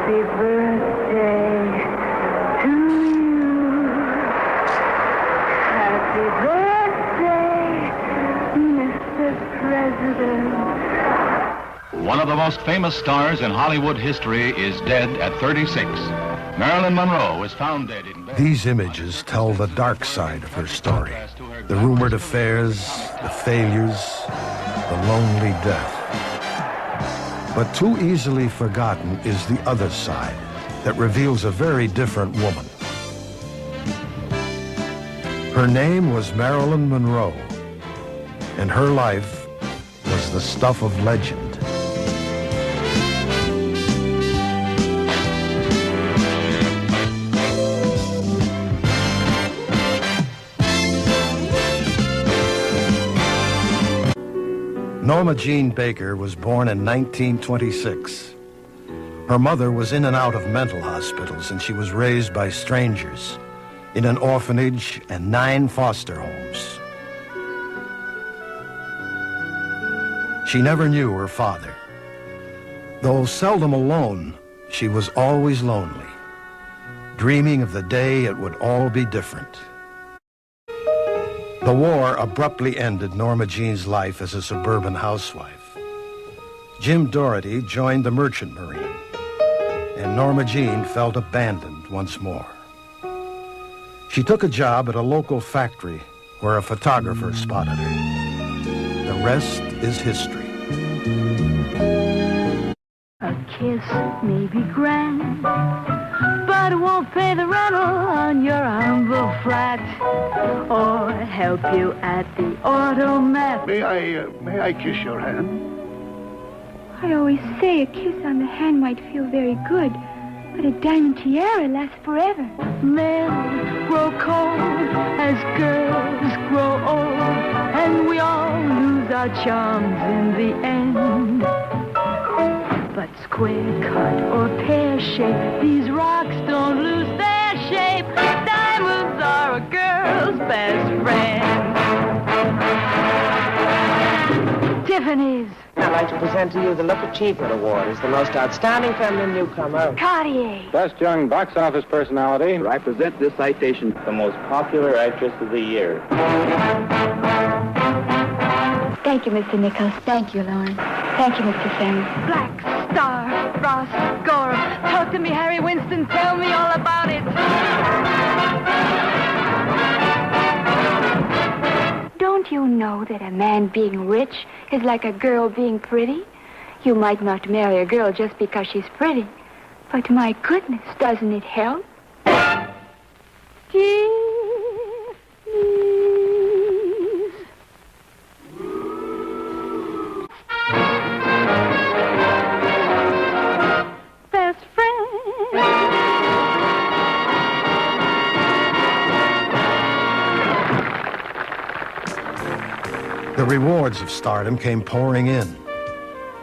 Happy birthday to you. Happy birthday, Mr. President. One of the most famous stars in Hollywood history is dead at 36. Marilyn Monroe was found dead in bed. These images tell the dark side of her story. The rumored affairs, the failures, the lonely death. But too easily forgotten is the other side that reveals a very different woman. Her name was Marilyn Monroe, and her life was the stuff of legend. Norma Jean Baker was born in 1926. Her mother was in and out of mental hospitals, and she was raised by strangers in an orphanage and 9 foster homes. She never knew her father. Though seldom alone, she was always lonely, dreaming of the day it would all be different. The war abruptly ended Norma Jean's life as a suburban housewife. Jim Doherty joined the Merchant Marine, and Norma Jean felt abandoned once more. She took a job at a local factory where a photographer spotted her. The rest is history. A kiss may be grand, but it won't pay the rental on your humble flat or help you at the automat. May I kiss your hand? I always say a kiss on the hand might feel very good, but a diamond tiara lasts forever. Men grow cold as girls grow old, and we all lose our charms in the end. But square cut or pear shape, these rocks don't lose their shape. Diamonds are a girl's best friend. Tiffany's. I'd like to present to you the Look Achievement Award as the most outstanding feminine newcomer. Cartier. Best young box office personality. I present this citation, The most popular actress of the year. Thank you, Mr. Nichols. Thank you, Lauren. Thank you, Mr. Ferris. Black Star, Ross Gorham. Talk to me, Harry Winston. Tell me all about it. Don't you know that a man being rich is like a girl being pretty? You might not marry a girl just because she's pretty, but my goodness, doesn't it help? Give me Best friend. The rewards of stardom came pouring in.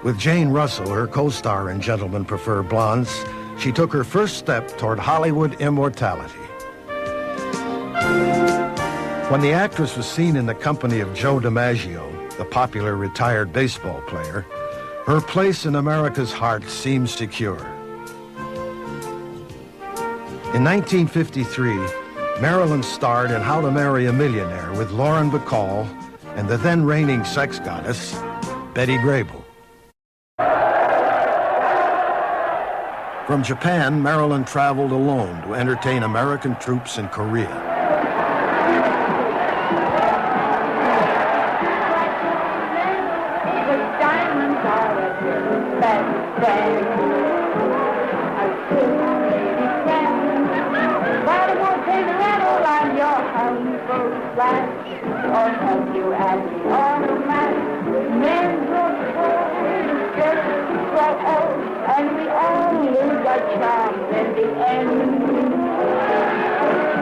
With Jane Russell, her co-star in Gentlemen Prefer Blondes, she took her first step toward Hollywood immortality. When the actress was seen in the company of Joe DiMaggio, the popular retired baseball player, her place in America's heart seemed secure. In 1953, Marilyn starred in How to Marry a Millionaire with Lauren Bacall and the then reigning sex goddess, Betty Grable. From Japan, Marilyn traveled alone to entertain American troops in Korea. The diamonds are a girl's best friend. A good lady friend. But it won't pay the rental on your humble flat or help you at the automat. Men grow cold, girls grow old, and we all lose our charms in the end.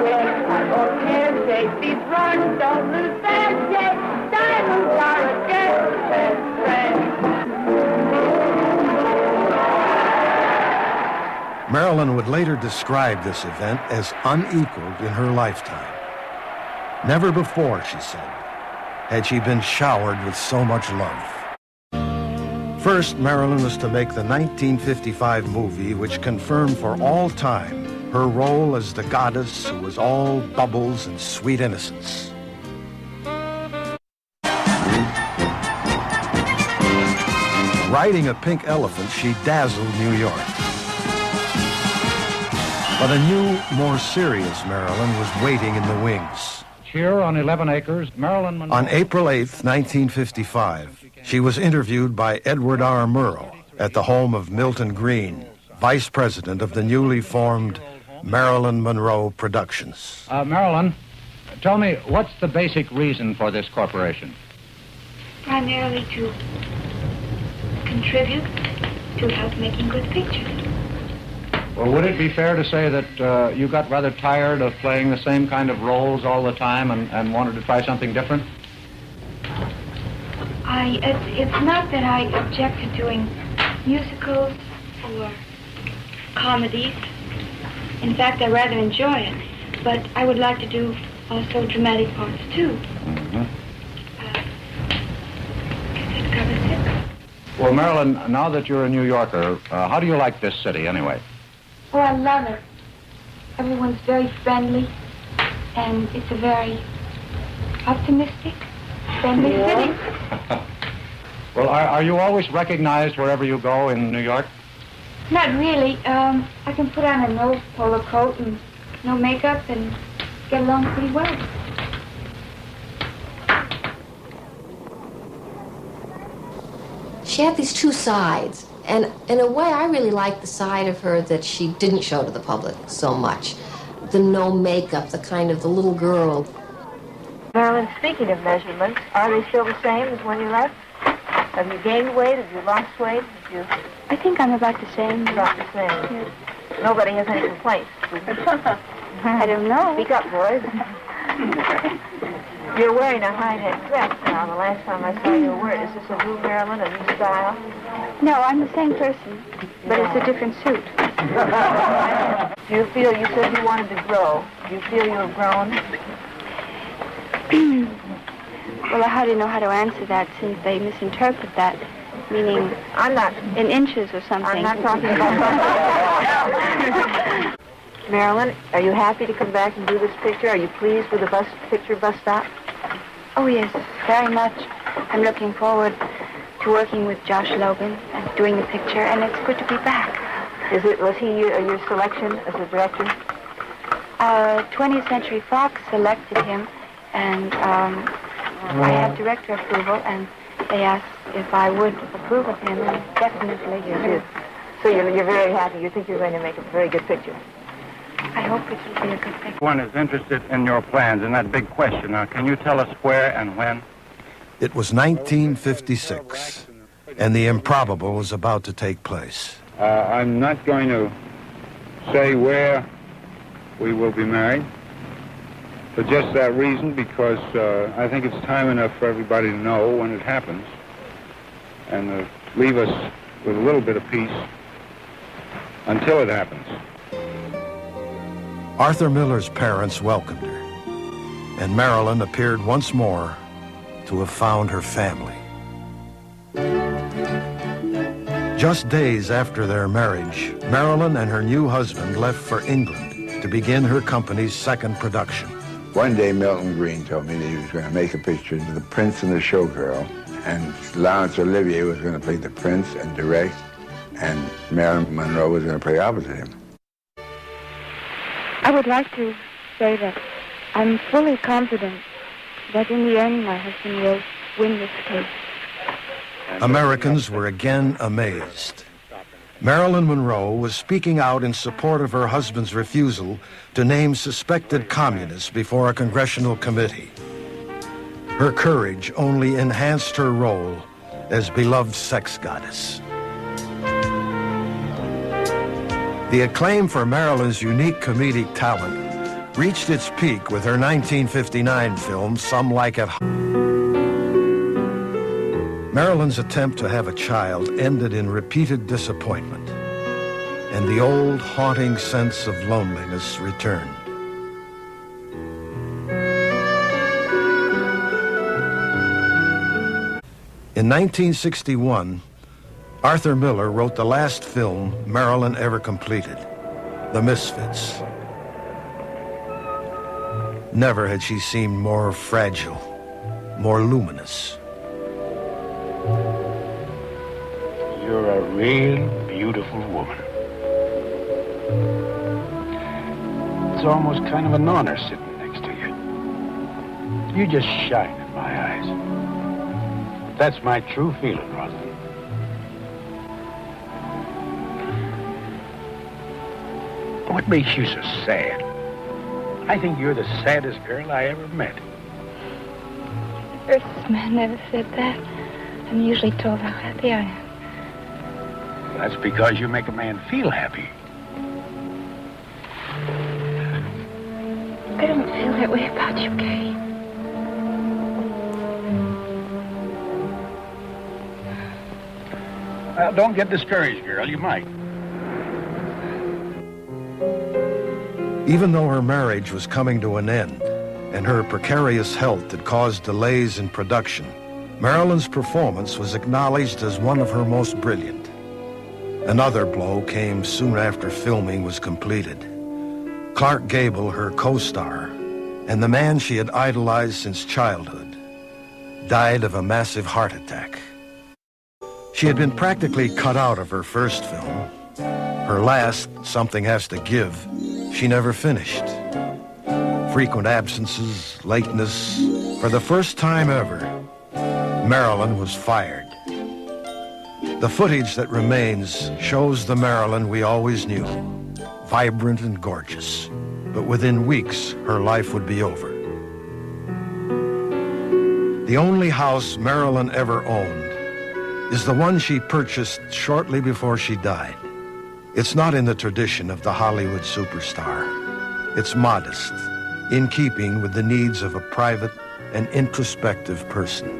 When I don't care, say these runs don't lose their shape. Diamonds are a girl's best friend. Marilyn would later describe this event as unequaled in her lifetime. Never before, she said, had she been showered with so much love. First, Marilyn was to make the 1955 movie which confirmed for all time her role as the goddess who was all bubbles and sweet innocence. Riding a pink elephant, she dazzled New York. But a new, more serious Marilyn was waiting in the wings. Here on 11 acres, Marilyn Monroe. On April 8th, 1955, she was interviewed by Edward R. Murrow at the home of Milton Green, vice president of the newly formed Marilyn Monroe Productions. Marilyn, tell me, what's the basic reason for this corporation? Primarily to contribute to help making good pictures. Well, would it be fair to say that you got rather tired of playing the same kind of roles all the time and wanted to try something different? It's not that I object to doing musicals or comedies. In fact, I rather enjoy it. But I would like to do also dramatic parts, too. Mm-hmm. That covers it. Well, Marilyn, now that you're a New Yorker, how do you like this city, anyway? Oh, I love it. Everyone's very friendly, and it's a very optimistic, friendly city. Well, are you always recognized wherever you go in New York? Not really. I can put on a no polo coat and no makeup and get along pretty well. She had these two sides, and in a way I really liked the side of her that she didn't show to the public so much. The no makeup, the kind of the little girl. Marilyn, speaking of measurements, are they still the same as when you left? Have you gained weight? Have you lost weight? I think I'm about the same. About the same. Yes. Nobody has any complaints. I don't know. Speak up, boys. You're wearing a high-neck dress now. The last time I saw you wear it. Is this a new Marilyn, a new style? No, I'm the same person, but it's a different suit. Do you feel, you said you wanted to grow. Do you feel you have grown? Well, I hardly know how to answer that since they misinterpret that, meaning I'm not in inches or something. I'm not talking about that. Marilyn, are you happy to come back and do this picture? Are you pleased with the bus stop? Oh, yes, very much. I'm looking forward to working with Josh Logan and doing the picture, and it's good to be back. Was he your selection as a director? 20th Century Fox selected him, and I have director approval, and they asked if I would approve of him, and definitely you did. So you're very happy. You think you're going to make a very good picture? I hope it will be a good picture. One is interested in your plans and that big question. Now, can you tell us where and when? It was 1956, and the improbable was about to take place. I'm not going to say where we will be married for just that reason, because I think it's time enough for everybody to know when it happens and leave us with a little bit of peace until it happens. Arthur Miller's parents welcomed her, and Marilyn appeared once more to have found her family. Just days after their marriage, Marilyn and her new husband left for England to begin her company's second production. One day, Milton Green told me that he was going to make a picture of The Prince and the Showgirl, and Laurence Olivier was going to play the Prince and direct, and Marilyn Monroe was going to play opposite him. I would like to say that I'm fully confident that in the end my husband will win this case. Americans were again amazed. Marilyn Monroe was speaking out in support of her husband's refusal to name suspected communists before a congressional committee. Her courage only enhanced her role as beloved sex goddess. The acclaim for Marilyn's unique comedic talent reached its peak with her 1959 film, Some Like It Hot. Marilyn's attempt to have a child ended in repeated disappointment, and the old haunting sense of loneliness returned. In 1961, Arthur Miller wrote the last film Marilyn ever completed, The Misfits. Never had she seemed more fragile, more luminous. You're a real beautiful woman. It's almost kind of an honor sitting next to you. You just shine in my eyes. That's my true feeling, Rosalind. What makes you so sad? I think you're the saddest girl I ever met. First man never said that. I'm usually told how happy I am. That's because you make a man feel happy. I don't feel that way about you, Kay. Well, don't get discouraged, girl. You might. Even though her marriage was coming to an end and her precarious health had caused delays in production, Marilyn's performance was acknowledged as one of her most brilliant. Another blow came soon after filming was completed. Clark Gable, her co-star, and the man she had idolized since childhood, died of a massive heart attack. She had been practically cut out of her first film. Her last, Something Has to Give, she never finished. Frequent absences, lateness. For the first time ever, Marilyn was fired. The footage that remains shows the Marilyn we always knew, vibrant and gorgeous. But within weeks, her life would be over. The only house Marilyn ever owned is the one she purchased shortly before she died. It's not in the tradition of the Hollywood superstar. It's modest, in keeping with the needs of a private and introspective person.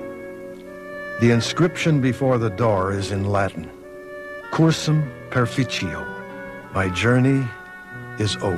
The inscription before the door is in Latin, Cursum perficio, my journey is over.